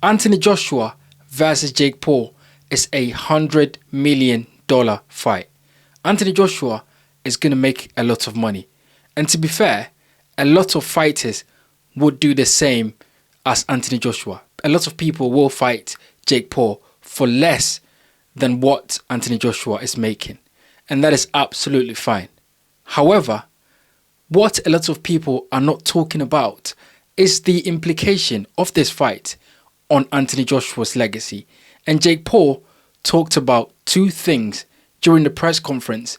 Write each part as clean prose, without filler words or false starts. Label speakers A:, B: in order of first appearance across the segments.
A: Anthony Joshua versus Jake Paul is a $100 million fight. Anthony Joshua is going to make a lot of money. And to be fair, a lot of fighters would do the same as Anthony Joshua. A lot of people will fight Jake Paul for less than what Anthony Joshua is making. And that is absolutely fine. However, what a lot of people are not talking about is the implication of this fight on Anthony Joshua's legacy. And Jake Paul talked about two things during the press conference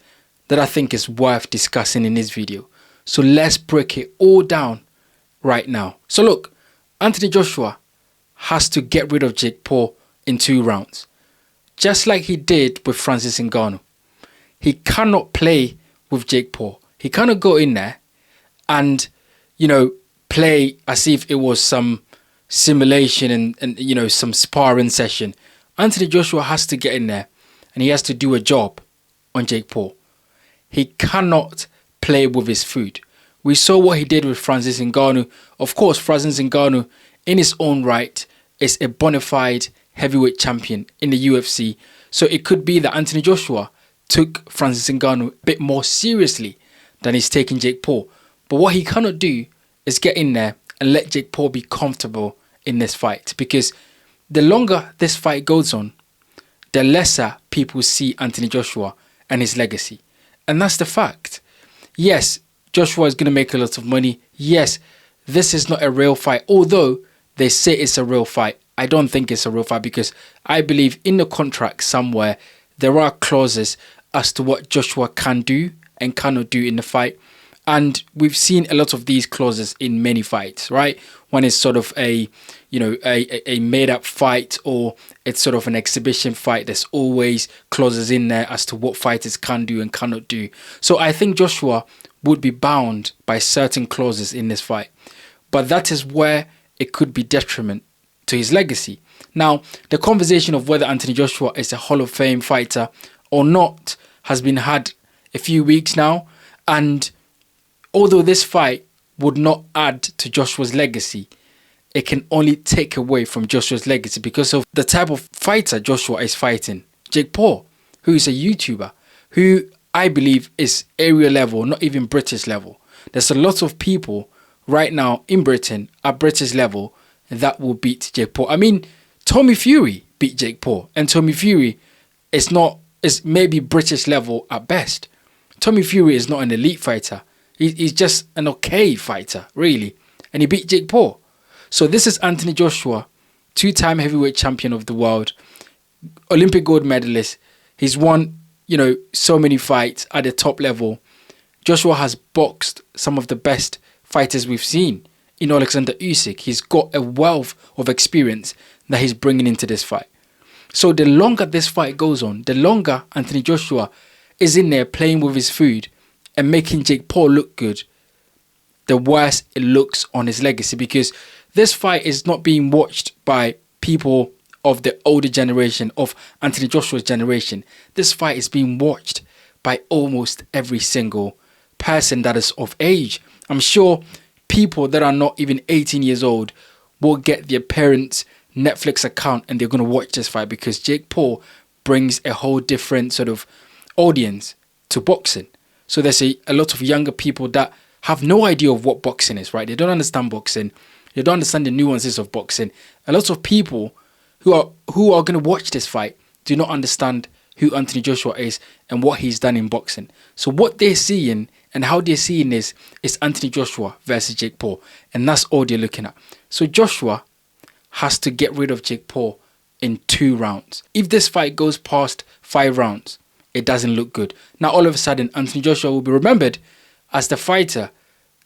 A: that I think is worth discussing in this video. So let's break it all down right now. So look, Anthony Joshua has to get rid of Jake Paul in 2 rounds, just like he did with Francis Ngannou. He cannot play with Jake Paul. He cannot go in there and, play as if it was some simulation and some sparring session. Anthony Joshua has to get in there and he has to do a job on Jake Paul. He cannot play with his food. We saw what he did with Francis Ngannou. Of course, Francis Ngannou, in his own right, is a bona fide heavyweight champion in the UFC. So it could be that Anthony Joshua took Francis Ngannou a bit more seriously than he's taking Jake Paul. But what he cannot do is get in there and let Jake Paul be comfortable in this fight. Because the longer this fight goes on, the lesser people see Anthony Joshua and his legacy. And that's the fact. Yes, Joshua is going to make a lot of money. Yes, this is not a real fight. Although they say it's a real fight, I don't think it's a real fight because I believe in the contract somewhere there are clauses as to what Joshua can do and cannot do in the fight. And we've seen a lot of these clauses in many fights, right? When it's sort of a made up fight or it's sort of an exhibition fight, there's always clauses in there as to what fighters can do and cannot do. So I think Joshua would be bound by certain clauses in this fight. But that is where it could be detriment to his legacy. Now, the conversation of whether Anthony Joshua is a Hall of Fame fighter or not has been had a few weeks now. And although this fight would not add to Joshua's legacy, it can only take away from Joshua's legacy because of the type of fighter Joshua is fighting. Jake Paul, who is a YouTuber, who I believe is area level, not even British level. There's a lot of people right now in Britain at British level that will beat Jake Paul. I mean, Tommy Fury beat Jake Paul, and Tommy Fury is maybe British level at best. Tommy Fury is not an elite fighter. He's just an okay fighter, really. And he beat Jake Paul. So this is Anthony Joshua, 2-time heavyweight champion of the world, Olympic gold medalist. He's won, so many fights at the top level. Joshua has boxed some of the best fighters we've seen in Alexander Usyk. He's got a wealth of experience that he's bringing into this fight. So the longer this fight goes on, the longer Anthony Joshua is in there playing with his food and making Jake Paul look good, the worse it looks on his legacy. Because this fight is not being watched by people of the older generation, of Anthony Joshua's generation. This fight is being watched by almost every single person that is of age. I'm sure people that are not even 18 years old will get their parents' Netflix account and they're going to watch this fight because Jake Paul brings a whole different sort of audience to boxing. So there's a lot of younger people that have no idea of what boxing is, right? They don't understand boxing. They don't understand the nuances of boxing. A lot of people who are going to watch this fight do not understand who Anthony Joshua is and what he's done in boxing. So what they're seeing and how they're seeing this is Anthony Joshua versus Jake Paul. And that's all they're looking at. So Joshua has to get rid of Jake Paul in 2 rounds. If this fight goes past 5 rounds, it doesn't look good. Now, all of a sudden, Anthony Joshua will be remembered as the fighter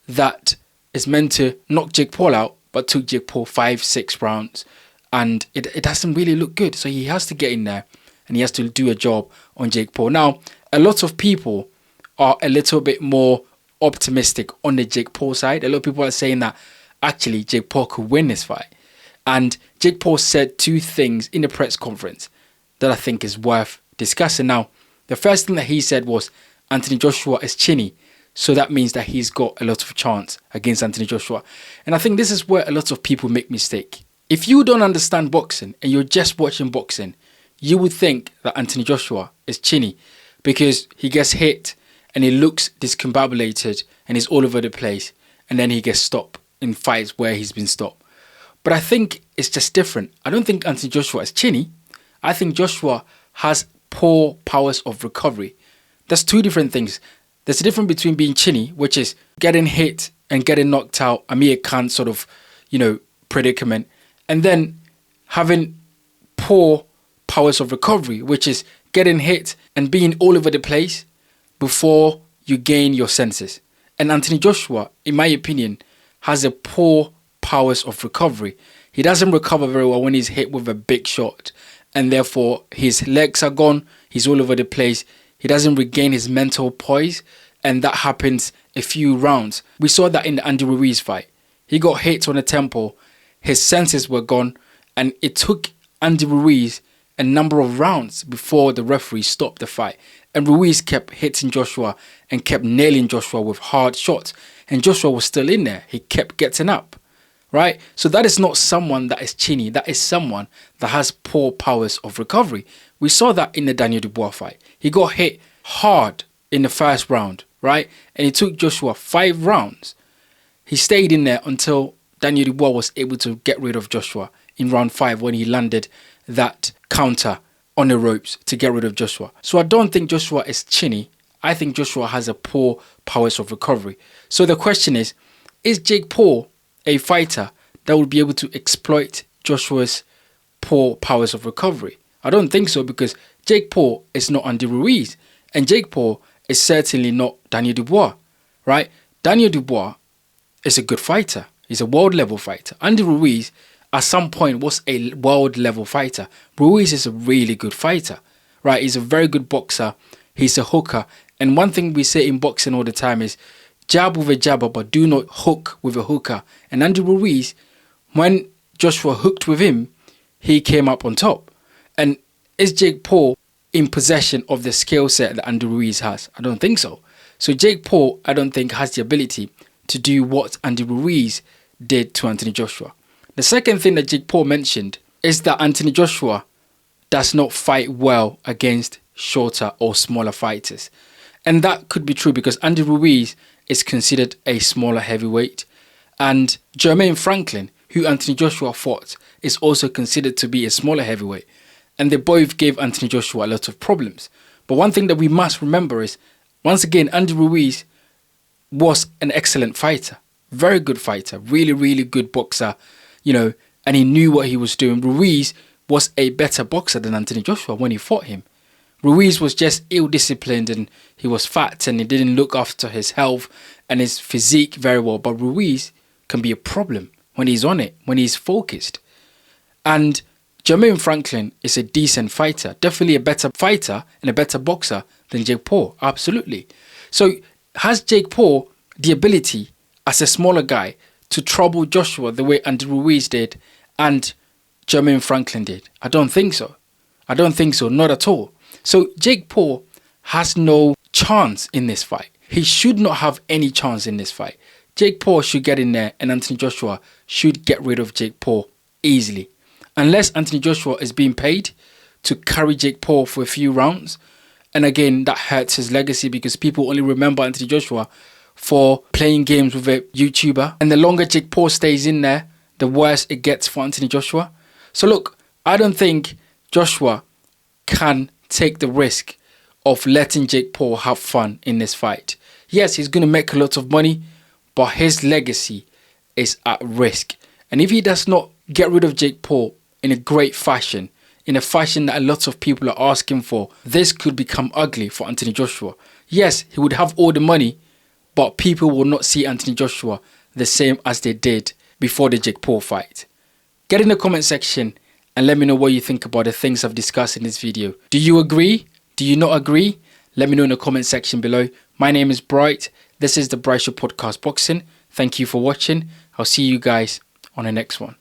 A: that is meant to knock Jake Paul out, but took Jake Paul 5-6 rounds. And it doesn't really look good. So he has to get in there and he has to do a job on Jake Paul. Now, a lot of people are a little bit more optimistic on the Jake Paul side. A lot of people are saying that actually Jake Paul could win this fight. And Jake Paul said 2 things in the press conference that I think is worth discussing. Now, the first thing that he said was Anthony Joshua is chinny. So that means that he's got a lot of chance against Anthony Joshua. And I think this is where a lot of people make mistake. If you don't understand boxing and you're just watching boxing, you would think that Anthony Joshua is chinny because he gets hit and he looks discombobulated and he's all over the place, and then he gets stopped in fights where he's been stopped. But I think it's just different. I don't think Anthony Joshua is chinny. I think Joshua has poor powers of recovery. That's two different things. There's a difference between being chinny, which is getting hit and getting knocked out, Amir Khan sort of, predicament, and then having poor powers of recovery, which is getting hit and being all over the place before you gain your senses. And Anthony Joshua, in my opinion, has a poor powers of recovery. He doesn't recover very well when he's hit with a big shot, and therefore his legs are gone, he's all over the place, he doesn't regain his mental poise, and that happens a few rounds. We saw that in the Andy Ruiz fight. He got hit on the temple, his senses were gone, and it took Andy Ruiz a number of rounds before the referee stopped the fight. And Ruiz kept hitting Joshua and kept nailing Joshua with hard shots, and Joshua was still in there. He kept getting up, right? So that is not someone that is chinny. That is someone that has poor powers of recovery. We saw that in the Daniel Dubois fight. He got hit hard in the first round, right? And it took Joshua 5 rounds. He stayed in there until Daniel Dubois was able to get rid of Joshua in round 5 when he landed that counter on the ropes to get rid of Joshua. So I don't think Joshua is chinny. I think Joshua has a poor powers of recovery. So the question is Jake Paul a fighter that would be able to exploit Joshua's poor powers of recovery? I don't think so, because Jake Paul is not Andy Ruiz, and Jake Paul is certainly not Daniel Dubois, right? Daniel Dubois is a good fighter. He's a world level fighter. Andy Ruiz at some point was a world level fighter. Ruiz is a really good fighter, right? He's a very good boxer. He's a hooker. And one thing we say in boxing all the time is jab with a jabber, but do not hook with a hooker. And Andy Ruiz, when Joshua hooked with him, he came up on top. And is Jake Paul in possession of the skill set that Andy Ruiz has? I don't think so. So Jake Paul, I don't think, has the ability to do what Andy Ruiz did to Anthony Joshua. The second thing that Jake Paul mentioned is that Anthony Joshua does not fight well against shorter or smaller fighters. And that could be true because Andy Ruiz is considered a smaller heavyweight, and Jermaine Franklin, who Anthony Joshua fought, is also considered to be a smaller heavyweight. And they both gave Anthony Joshua a lot of problems. But one thing that we must remember is, once again, Andy Ruiz was an excellent fighter. Very good fighter. Really, really good boxer, and he knew what he was doing. Ruiz was a better boxer than Anthony Joshua when he fought him. Ruiz was just ill-disciplined, and he was fat, and he didn't look after his health and his physique very well. But Ruiz can be a problem when he's on it, when he's focused. And Jermaine Franklin is a decent fighter, definitely a better fighter and a better boxer than Jake Paul, absolutely. So has Jake Paul the ability as a smaller guy to trouble Joshua the way Andy Ruiz did and Jermaine Franklin did? I don't think so. I don't think so, not at all. So Jake Paul has no chance in this fight. He should not have any chance in this fight. Jake Paul should get in there, and Anthony Joshua should get rid of Jake Paul easily. Unless Anthony Joshua is being paid to carry Jake Paul for a few rounds. And again, that hurts his legacy because people only remember Anthony Joshua for playing games with a YouTuber. And the longer Jake Paul stays in there, the worse it gets for Anthony Joshua. So look, I don't think Joshua can take the risk of letting Jake Paul have fun in this fight. Yes, he's going to make a lot of money, but his legacy is at risk. And if he does not get rid of Jake Paul in a great fashion, in a fashion that a lot of people are asking for, this could become ugly for Anthony Joshua. Yes, he would have all the money, but people will not see Anthony Joshua the same as they did before the Jake Paul fight. Get in the comment section and let me know what you think about the things I've discussed in this video. Do you agree? Do you not agree? Let me know in the comment section below. My name is Bright. This is the Bright Show Podcast Boxing. Thank you for watching. I'll see you guys on the next one.